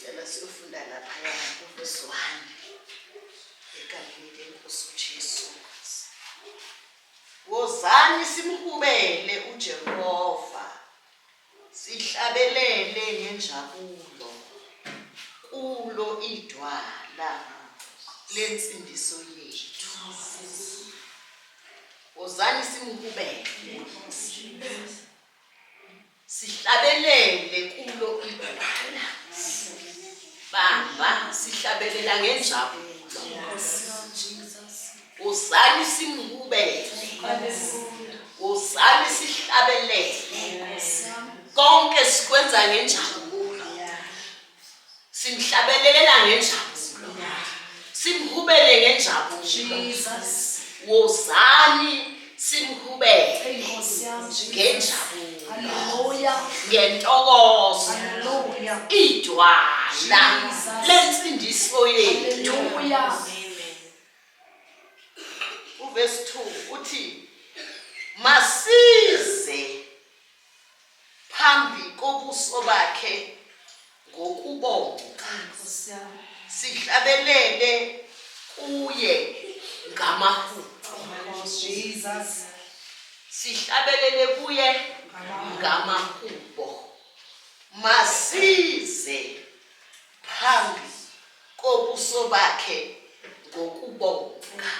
Yala siyofunda lapha kuverse 1 egameni lenkosi uJesu. Wozani simhubele uJehova, sihlabelele ngenjabulo kulo idwala lensindiso yethu. Wozani simhubele, sihlabelele kulo idwala. Bamba sihlabelela ngenjabulo. Wozani simhubele, wozani sihlabelele. Konke sikwenza ngenjabulo. Simhlabelelela ngenjabulo. Simhubele ngenjabulo. Wozani simhubele ngenjabulo, ngentokozo, idwala lensindiso yethu. Verse 2 uthi masize phambi kobuso bakhe ngokubonga, sihlabelele kuye ngamahubo. Sihlabelele kuye ngamahubo. Masize phambi kobuso bakhe ngokubonga.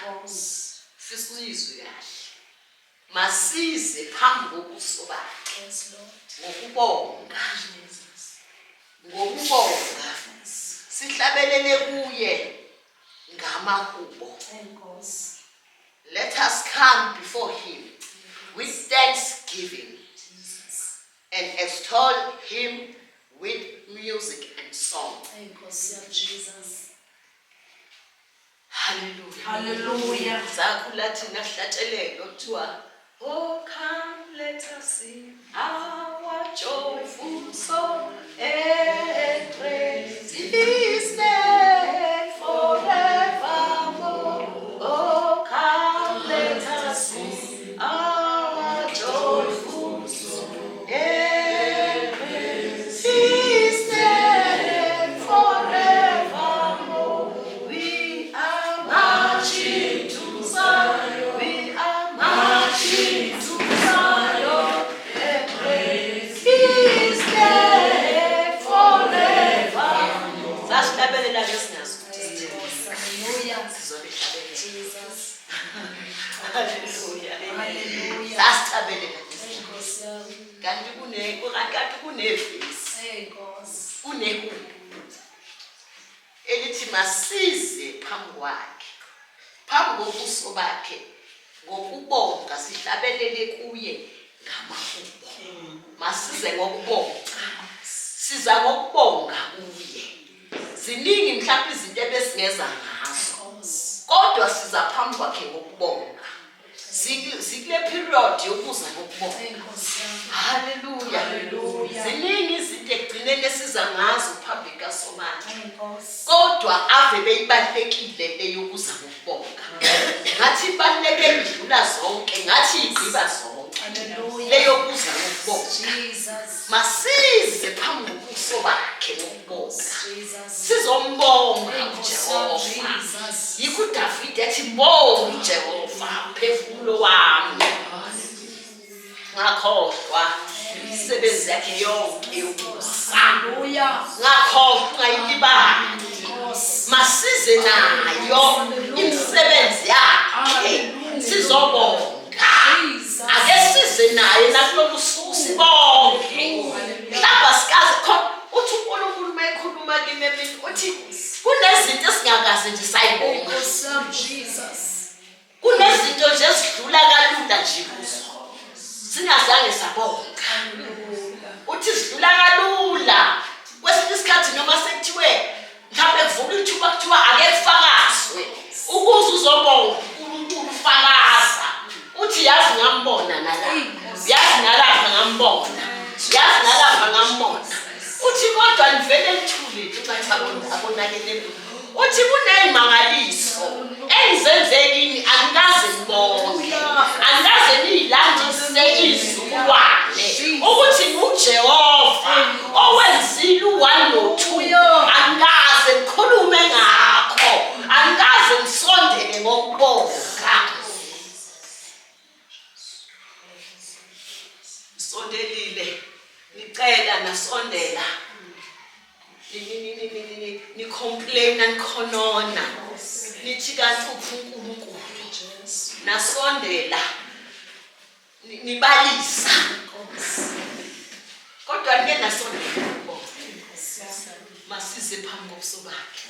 Fisizwe kahle. Masize phambi kobuso bakhe ngokubonga. Ngokubonga. Sihlabelele kuye ngamahubo. Let us come before him with thanksgiving and extol him with music and song. Hallelujah. Hallelujah. Zakulathi nahlatshelelo kuthiwa, oh come let us sing our joyful song and praise his name forevermore. Oh come let us sing our joyful song and praise his name forevermore. We are marching to Zion. We are marching to Zion and praise his name forevermore. Sasihlabelela ngesinazo. Hallelujah. Sizobehlabelela. Jesus. Hallelujah. Hallelujah. Sasihlabelela. Enkosi. Kanti kunevesi, kunehubo elithi masize phambi kwakhe, phambi kobuso bakhe ngokubonga, sihlabelele kuye ngamahubo. Masize ngokubonga, siza ngokubonga kuye. Ziningi mhlawumbe izinto ebesingeza ngazo, kodwa siza phambi kwakhe ngokubonga. Sikule period yokuza ngokubonga. Hallelujah. Ziningi izinto ekugcineni esiza ngazo phambi kaSomandla, kodwa ave beyibalekile leyokuza ngokubonga. Ngathi ibaleke idlula zonke, ngathi igqiba zonke leyokuza ngokubonga. Masize phambi kobuso bakhe ngokubonga. Sizombonga uJehova. Yikho uDavide ethi mbonga uJehova mphefumulo wami. Ngakhohlwa imisebenzi yakhe yonke yokusa. Ngakhohlwa ungayilibali. Masize nayo imisebenzi yakhe. Sizobonga. Ake size naye nakulolu suku sibonge. Mhlawumbe sikaze khona uthi uNkulunkulu mayekhuluma kimi emini uthi kunezinto esingakaze nje sayibonga. Kunezinto nje ezidlula kalula nje kuzo, singazange sabonga. Uthi sidlula kalula. Kwesinye isikhathi noma sekuthiwe mhlawumbe kuvula ithuba kuthiwa ake kufakazwe ukuze uzobonga uNkulunkulu ufakaza. Uthi yazi ngambona nalapha, yazi nalapha ngambona, yazi nalapha ngambona. Uthi kodwa nivele lithule ucathi abonakele. Uthi kuneyimangaliso engizenzekini angikaze ngibone, angikaze niyilandise izizukulwane ukuthi nguJehova niyacela nasondela ni-complaina nikhonona nithi kanti uphi uNkulunkulu nasondela nibalisa kodwa nike nasondela masize phambi kobuso bakhe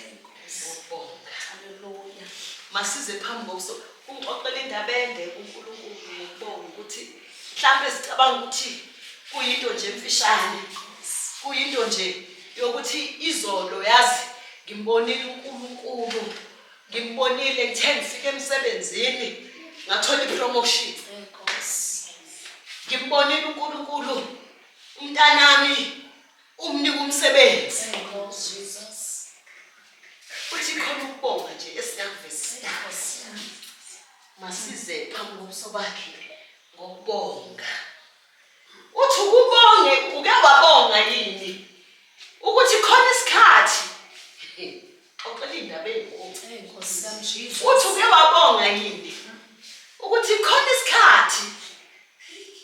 ngokubonga. Hallelujah. Masize phambi kobuso ungixoxela indaba ende uNkulunkulu ngokubonga ukuthi mhlawumbe sicabanga ukuthi kuyinto nje emfishane, kuyinto nje yokuthi izolo yazi ngimbonile uNkulunkulu, ngimbonile ngithe ngifike emsebenzini ngathola ipromotion. Ngimbonile uNkulunkulu umntanami umnika umsebenzi. Uthi khona ukubonga nje esingakuvesisa. Masize phambi kobuso bakhe ngokubonga. Uthi ukubonge uke wabonga yini? Ukuthi khona isikhathi oxela indaba Nkosi yami Jesus. uthi uke wabonga yini? Ukuthi khona isikhathi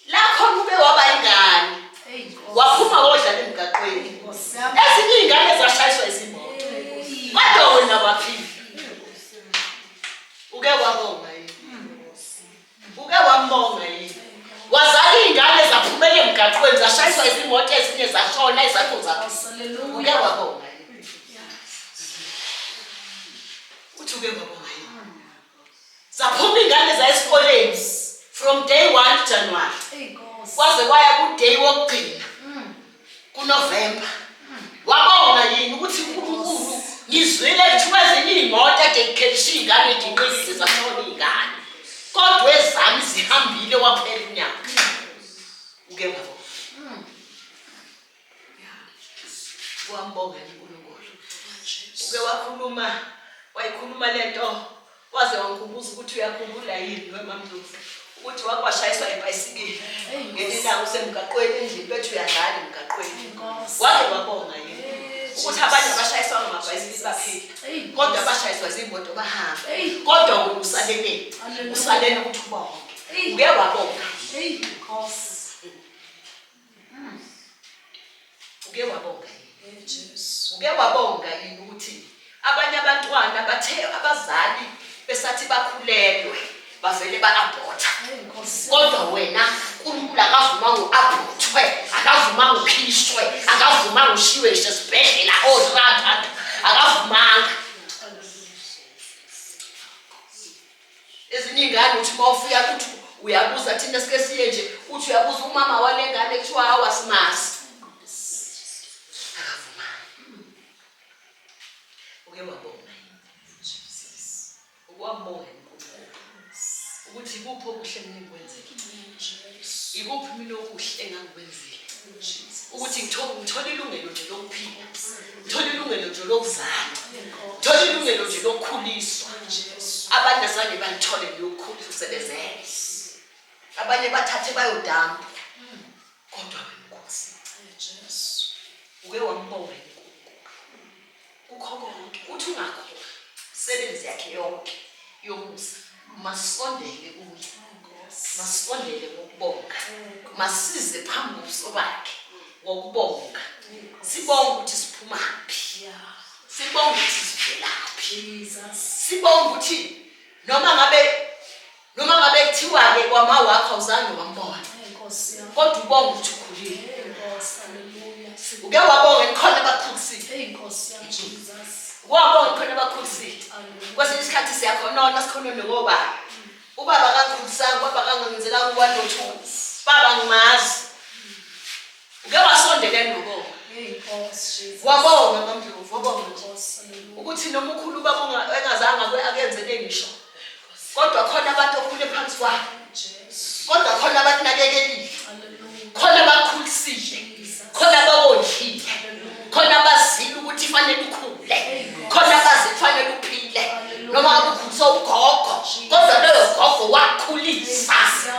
la khona ube waba ingane waphuma wodlala emgaqweni. Nkosi yami. Ezinye izingane zashayiswa izimoto. Kodwa wena waphila. Uke wabonga yini? Uke wambonga yini? Wazala izingane zaphumela emgaqweni zashayiswa izimoto ezinye zashona izakho zaphila. Hallelujah. Uke wabonga yini? Uthi uke wabonga yini? Zaphuma izingane za esikoleni from day 1 January. Kwaze kwaya ku day wokugcina kuNovember. Wabonga yini ukuthi uNkulunkulu ngizwile kuthiwa ezinye imoto ade ikhelisha izingane ejinqilile zashona izingane. Kodwa ezami zihambile waphela unyaka. Uke wabonga. Wambonga uNkulunkulu. Uke wayikhuluma lento waze wangikhumbuza ukuthi uyakhumbula yini weMamdlovu ukuthi wakwashayiswa ibhayisikili ngelindawo usemgaqweni endlini bethu uyadlala emgaqweni. Wake wabonga yini ukuthi abanye abashayiswa ngamabhayisikili baphila kodwa abashayiswa izimoto bahamba kodwa wena usalele ukuthi ubonge. Uke wabonga. Uke wabonga yini? Uke wabonga yini ukuthi abanye abantwana bathe abazali besathi bakhulelwe bavele ba-abhotha. Kodwa wena uNkulunkulu akavuma ngo-abhothwe, akavuma ngokhishwe, akavuma ngoshiwe esibhedlela ozrathathu, akavumanga. Ezinye izingane uthi mawufika ukuthi uyabuza thina sike siye nje uthi uyabuza umama wale ngane kuthiwa awasimazi. Akavumanga. Uke wabonga ukwambonga ukuthi ikuphi okuhle mina ngikwenzile, ikuphi mina okuhle engangikwenzile, ukuthi ngithola ilungelo nje lokuphila, ngithola ilungelo nje lokuzala, ngithola ilungelo nje lokukhuliswa. Abanye azange balithole lokukhuliswa ukusebenzela, abanye bathathe bayodamba. Kodwa wena Nkosi uke wambonga kukho konke uthi ungakho sebenzi yakhe yonke yomusa. Masondele kuye, masondele ngokubonga, masize phambi kobuso bakhe ngokubonga. Sibonga ukuthi siphumaphi, sibonga ukuthi sivelaphi, sibonga ukuthi noma ngabe kuthiwa-ke kwama wakho awuzange wambona kodwa ubonga ukuthi ukhulile. Uke wabonga nikhona abakhulisile. Wabonga khona abakhulisile. Kwesinye isikhathi siyakhonona sikhonone ngobaba. Ubaba akangikhulisanga, ubaba akangenzela ukwanothu. Baba ngimazi. Uke wasondelene nobonga. Wabonga Mamdlovu, wabonga ukuthi noma ukhulu ubaba engazange akenzele ngisho. Kodwa khona abantu okhule phansi kwakhe. Kodwa khona abanakekelile. Khona abakhulisile. Khona abawondlile. Khona abazile ukuthi fanele ukhule. Khona abazile fanele uphile. Noma ukukhuliswa ugogo. Kodwa loyo gogo wakhulisa.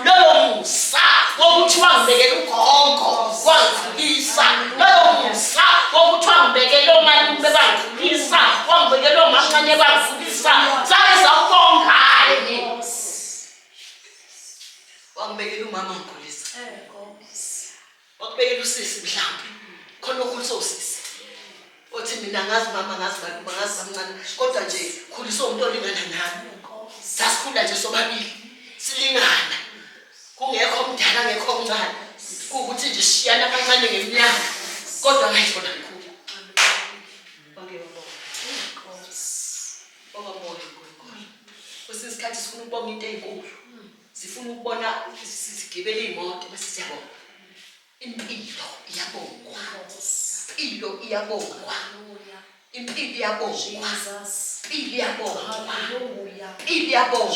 Loyo musa wokuthi wangibekela ugogo wangikhulisa. Loyo musa wokuthi wangibekela omalume bangikhulisa. Wangibekela omamncane bangikhulisa. Sake sawubonga. Wangibekela umama ngikhulisa. wakubekela usisi mhlawumbe khona ukuthi osisi othi mina ngazi mama ngazi baba ngazi bamncane kodwa nje khuliswa umuntu olingana nami sasikhula nje sobabili silingana kungekho omdala ngekho omncane ukuthi nje sishiyana kancane ngeminyaka kodwa ngayibona kakhulu bake baba moya nkulunkulu kwesinye isikhathi sifuna ukubona into enkulu sifuna ukubona sigibele imoto bese siyabona impilo iyabongwa impilo iyabongwa impilo iyabongwa impilo iyabongwa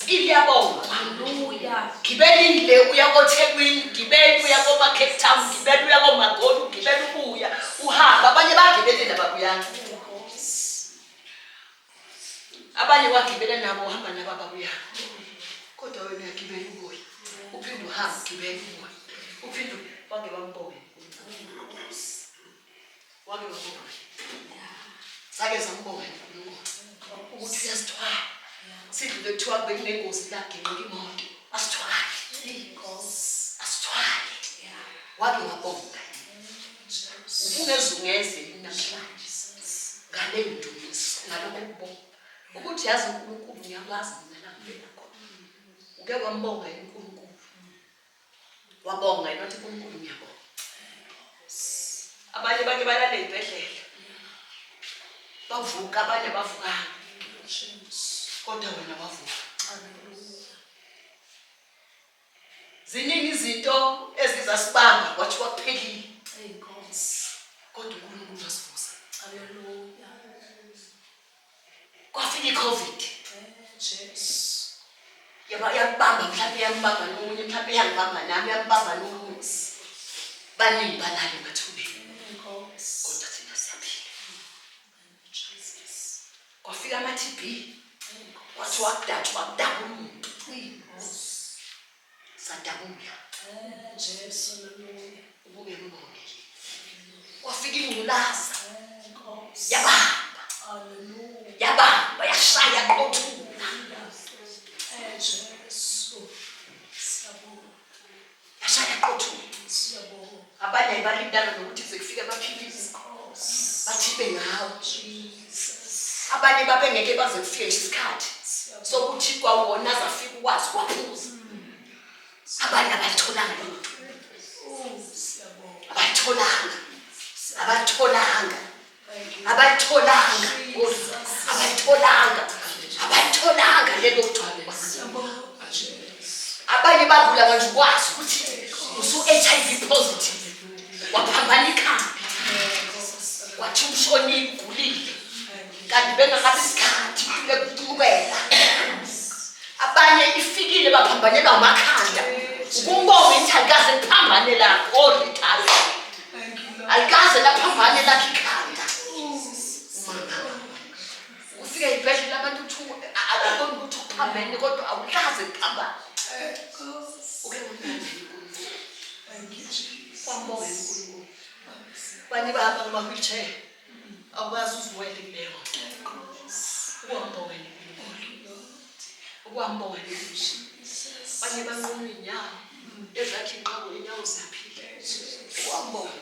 impilo iyabongwa Hallelujah. gibelile uya koThekwini gibeli uya koMarket Town gibeli uya koMagoli gibeli ubuya uhamba abanye bagibele nababuyanga abanye wagibela nabo uhamba nababuyanga kodwa wena uyagibela ubuya uphinde uhamba gibela ubuya uphinde wake bambone wake bambone sake sambone ukuthi uyasithwala sidlule kuthiwa bekunengozi la genqika imoto asithwale wake wabonga ubungezungeze namhlanje ngale ndumiso ngalokho kubonga ukuthi yazi uNkulunkulu ngiyakwazi mina la ngibeka khona uke wambonga uNkulunkulu wabonga nothi uNkulunkulu ngiyabonga abanye bake balala ezibhedlela bavuka abanye bavukanga kodwa wena wavuka ziningi izinto ezizasibamba kwathiwa kuphelile kodwa uNkulunkulu wasivusa kwafika iCovid yabamba mhlawumbe yambamba nomunye mhlawumbe yangibamba nami yambamba nomunye baningi balala emathubeni kodwa thina siyaphila kwafika ama-TB kwathiwa kudatshwa kudabula umuntu sadabula ubuke kubonge kwafika ingculaza yabamba yashaya qothula yashaya qothula abanye balindana nokuthi sekufika amaphilisi bathi bengawo abanye babengeke baze kufike isikhathi sokuthi kwawona zafika ukwazi kwaphuza abanye abatholanga lutho abatholanga lelo gcwala abanye bagula manje ukwazi ukuthi usu-HIV positive waphambana ikhanda wathi umshoni igulile kanti bengakabi isikhathi kuqhubeka abanye ifikile baphambanelwa amakhanda ukumbonga ukuthi alikaze liphambane lakho olithanda alikaze laphambane lakho ikhanda ufike ibhedlela abantu akaboni ukuthi uphambene kodwa awukaze liphambane uke kwambonga uNkulunkulu bani bahamba ngama-wheelchair awukazi uziwele kuleyo ukwambonga banye banquma iy'nyawo ezakhe inqabo iy'nyawo ziyaphila ukwambonga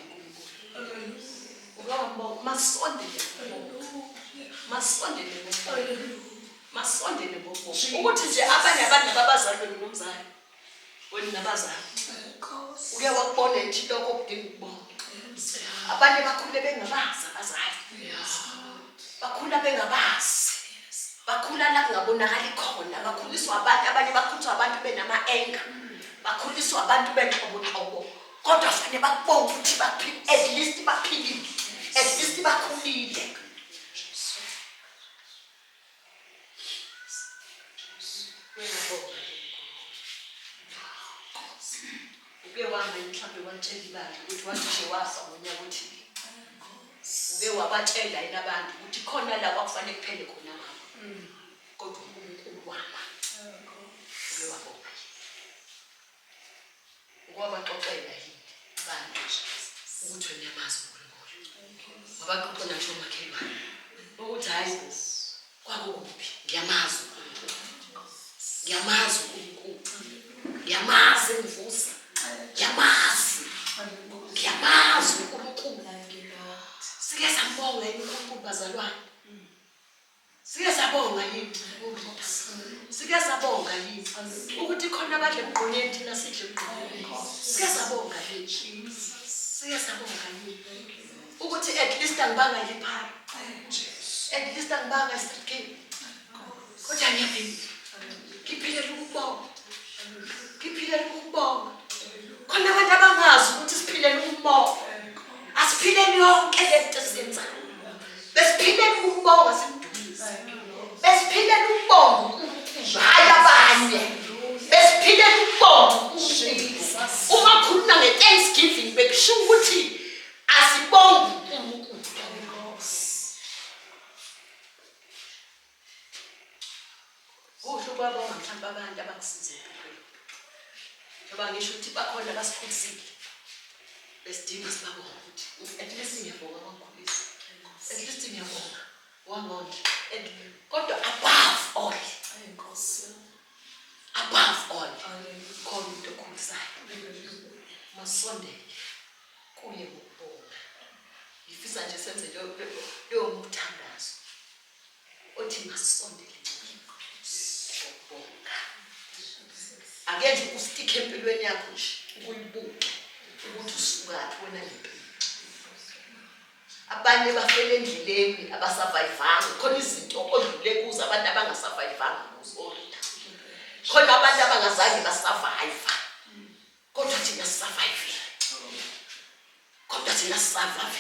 ukwambonga masondele ngobonga ukuthi nje abanye abantu abazali wena nomzali wena nabazali uke wakubona nje lokho kudinga ukubonga abanye bakhule bengabazi abazali bakhula bengabazi bakhula la kungabonakali khona bakhuliswa abantu abanye bakhuliswa abantu benama-anger bakhuliswa abantu benhlobo kodwa fanele bakubonga ukuthi baphile at least baphilile at least bakhulile uke wahamba mhlawumbe watshela ibandla ukuthi wathi nje wafa ngonyaka othile uke wabatshela yini abantu ukuthi khona la kwakufanele kuphele khona mama kodwa uNkulunkulu wama uke wabonga ukwabaxoxela yini abantu ukuthi wena yamazi uNkulunkulu wabaxoxela nje umakhelwane ukuthi hayi kwakuphi ngiyamazi uNkulunkulu ngiyamazi uNkulunkulu ngiyamazi engivusa ngiyamazi siyamazi uNkulunkulu. Sike sambonga uNkulunkulu bazalwane. Sike sabonga yini? Sike sabonga yini? Ukuthi khona badle emgqonyeni thina sidle emgqonyeni. Sike sabonga yini? Sike sabonga yini? Ukuthi at least angibanga liphara. At least angibanga isithikithi. Kodwa ngiyaphila. Ngiphilela ukubonga. Ngiphilela ukubonga. Khona abantu abangazi ukuthi siphilela ukubonga. Asiphileni yonke lento esiyenzayo. Besiphileni ukubonga simdumise. Besiphileni ukubonga uNkulunkulu hayi abanye. Besiphileni ukubonga uNkulunkulu. Uma khuluma ngeThanksgiving bekusho ukuthi asibonge uNkulunkulu. Kusho kwabonga mhlawumbe abantu abakusizile. Ngoba ngisho ukuthi bakhona basikhulisile. Besidinga sibabonga ukuthi at least ngiyabonga kakhulisa. At least ngiyabonga. Wangondla. Kodwa above all. Above all. Khona into okhulisayo. Masondele kuye ngokubonga. Ngifisa nje senze leyo mthandazo. Othi masondele ngokubonga. Akenze ustikhe empilweni yakho nje ukuyibuka ukuthi usukaphi wena lempilo. Abanye bafela endleleni abasurvivanga. Khona izinto odlule kuzo abantu abangasurvivanga kuzo. Khona abantu abangazange basurvive. Kodwa thina survive. Kodwa thina survive.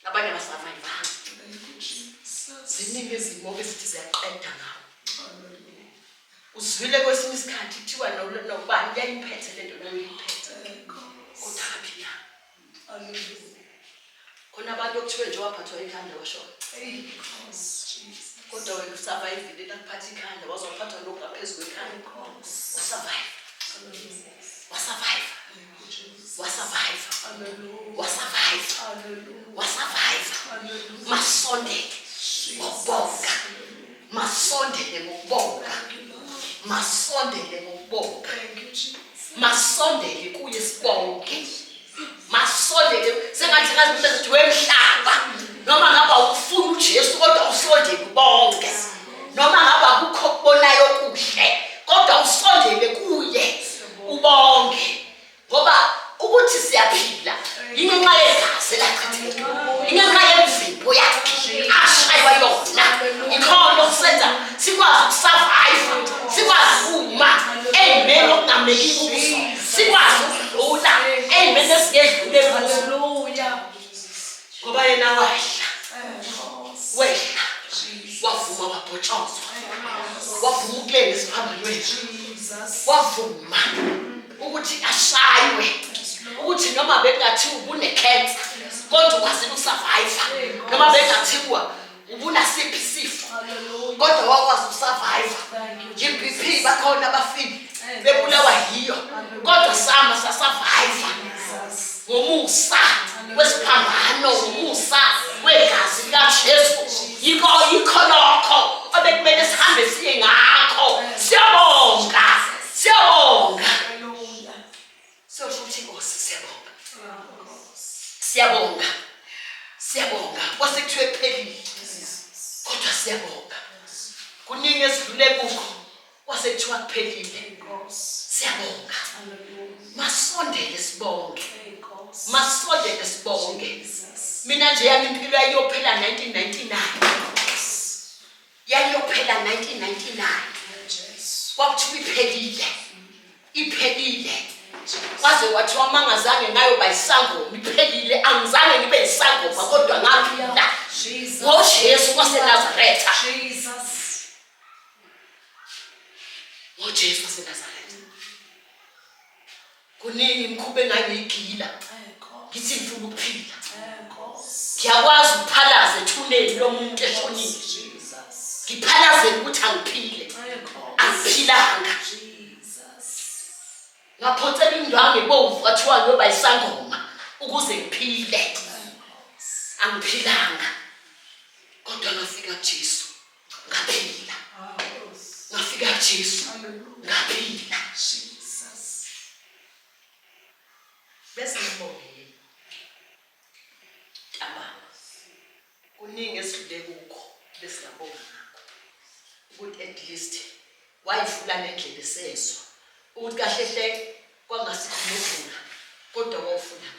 Abanye abasurvivanga. Ziningi izimo ezithi ziyaqeda ngawo. Uzwile kwesinye isikhathi kuthiwa nobani yayiphethe lento noyiphethe. Kodwa aphila. Khona abantu okuthiwe nje waphathwa ikhanda washona. Kodwa wena usurvive lakuphatha ikhanda wazophathwa lokungaphezu kwekhanda. Wasurvive. Wasurvive. Wasurvive. Wasurvive. Wasurvive. Masondele ngokubonga. Masondele ngokubonga. Masondele ngokubonga. Masondele kuye sibonke. Masondele sengathi ngazi wemhlaba. Noma ngaba ufuna uJesu kodwa usondele bonke. Noma ngaba kukho kubonayo kuhle kodwa usondele kuye ubonke. Ngoba ukuthi siyaphila ingenxa yegazi lachitheka. Ingenxa yemvimbo yakhe ashaywa yona. Ikhona okusenza sikwazi ukusurvive. Sikwazi ukuma amen okungameki kuzo. Sikwazi ukudlula amen esiyedlule kuzo. Hallelujah. Ngoba yena wahla. Wehla. Wavuma wabhotshozwa. Wavuma ukulenda esiphambanweni. Wavuma ukuthi ashaywe. Ukuthi noma bengathiwa ubune-cancer kodwa ukwazi ukusurvive. Noma bengathiwa ubunasiphi isifo kodwa wakwazi ukusurvive. GBP bakhona abafile bebulawa yiyo kodwa sama sasurvive. Ngomusa wesiphambano, ngomusa wegazi likaJesu. Yikho lokho obekumele sihambe siye ngakho. Siyabonga. Siyabonga. Siyoshuthi Nkosi siyabonga. Siyabonga. Siyabonga. Kwasekuthiwe phelile. Kodwa siyabonga. Kuningi esidlule kukho kwasekuthiwa kuphelile. Siyabonga. Masondele sibonge. Masondele sibonge. Mina nje yami impilo yayiyophela 1999. Yayiyophela 1999. Kwakuthiwa iphelile. Iphelile. Kwaze wathiwa mangazange ngayoba isangoma iphelile. Angizange ngibe isangoma kodwa ngaphila. NgoJesu waseNazaretha. NgoJesu waseNazaretha. Kuningi imikhuba engangiyigila. Ngithi ngifuna ukuphila. Ngiyakwazi ukuphalaza ethuneni lomuntu eshonile. Ngiphalaze ukuthi angiphile. Angiphilanga. Ngaphothela indwangu ebomvu kwathiwa ngiyoba isangoma ukuze ngiphile. Angiphilanga. Kodwa ngafika kuJesu. Ngaphila. Ngafika kuJesu. Ngaphila. Bese ngiyabonga ngakho ukuthi at least wayivula nendlela esezwa ukuthi kahle hle kwangasikhulula kodwa wawufuna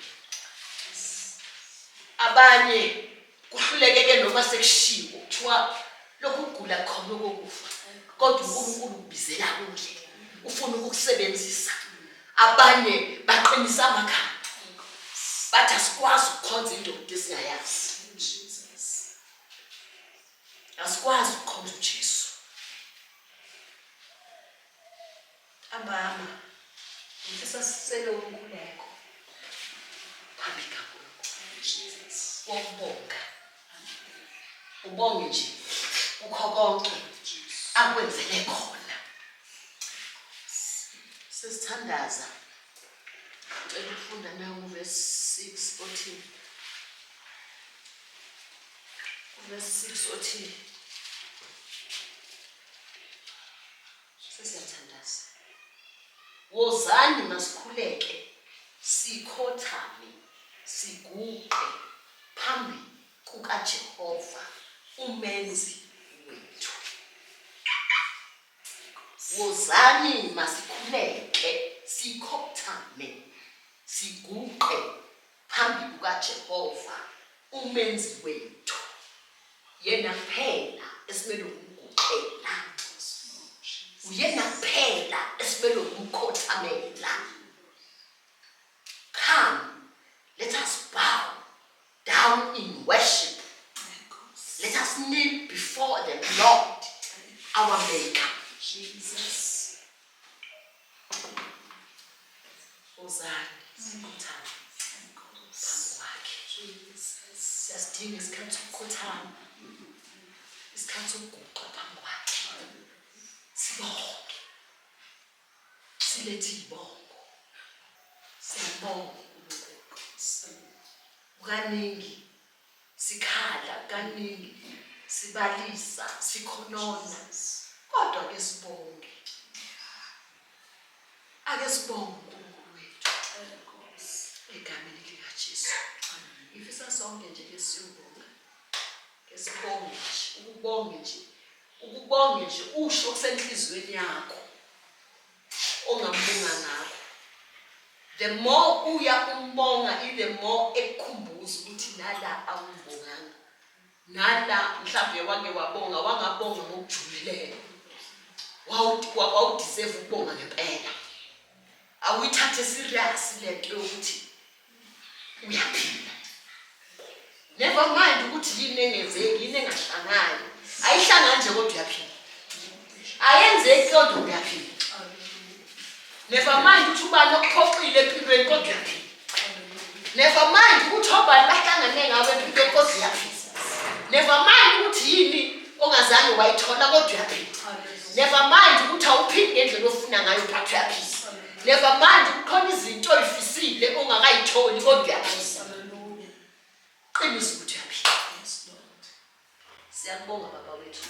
abanye kuhlulekeke noma sekushiwo kuthiwa lokhu kugula khona kokufa kodwa uNkulunkulu ubizela kunje ufuna ukukusebenzisa abanye baqinisa amakhanda bathi asikwazi ukukhonza indoda esingayazi asikwazi ukukhonza uJesu amama ngifisa sisele unkululeko phambi kaNkulunkulu wokubonga ubonge nje ukho konke akwenzele khona sesithandaza ngicela ukufunda nawo verse 6:14 verse 6 othi sesiyathandaza wozani masikhuleke sikhothame siguqe phambi kukaJehova umenzi wethu wozani masikhuleke sikhothame siguqe phambi kukaJehova umenzi wethu yena phela esimele ukuguqela uyena phela esimele ukukhothamela. Come, let us bow down in worship. Let us kneel before the Lord, our Maker. Jesus. Ozani, sikhothame phambi kwakhe. Siyazidinga isikhathi sokukhothama, isikhathi sokuguqa phambi kwakhe. Sibonge, silethe ibongo. Siyabonga uNkulunkulu. Kaningi sikhala, kaningi sibalisa, sikhonona, kodwa ke sibonge. Ake sibonge uNkulunkulu wethu egameni likaJesu. Ngifisa sonke nje ke siyobonga. Ke sibonge nje, ukubonge nje usho kusenhlizweni yakho ongambonga ngakho. The more uya umbonga, the more ekukhumbuza ukuthi nala awumbonganga. Nala mhlawumbe wake wabonga, wangabonga ngokujulileyo. Wawudeserve ukubonga ngempela. Awuyithathe serious lento yokuthi uyaphila. Never mind ukuthi yini engenzeki, yini engahlangani. Ayihlangani nje kodwa uyaphila. Ayenzeki kodwa uyaphila. Never mind ukuthi ubani okuphoqile empilweni kodwa uyaphila. Never mind ukuthi obani bahlangane ngawe empilweni kodwa uyaphila. Never mind ukuthi yini ongazange wayithola kodwa uyaphila. Never mind ukuthi awuphili ngendlela ofuna ngayo kodwa uyaphila. Never mind ukukhona izinto oyifisile ongakayitholi kodwa uyaphila. Qinisa ukuthi uyaphila. Siyabonga baba wethu.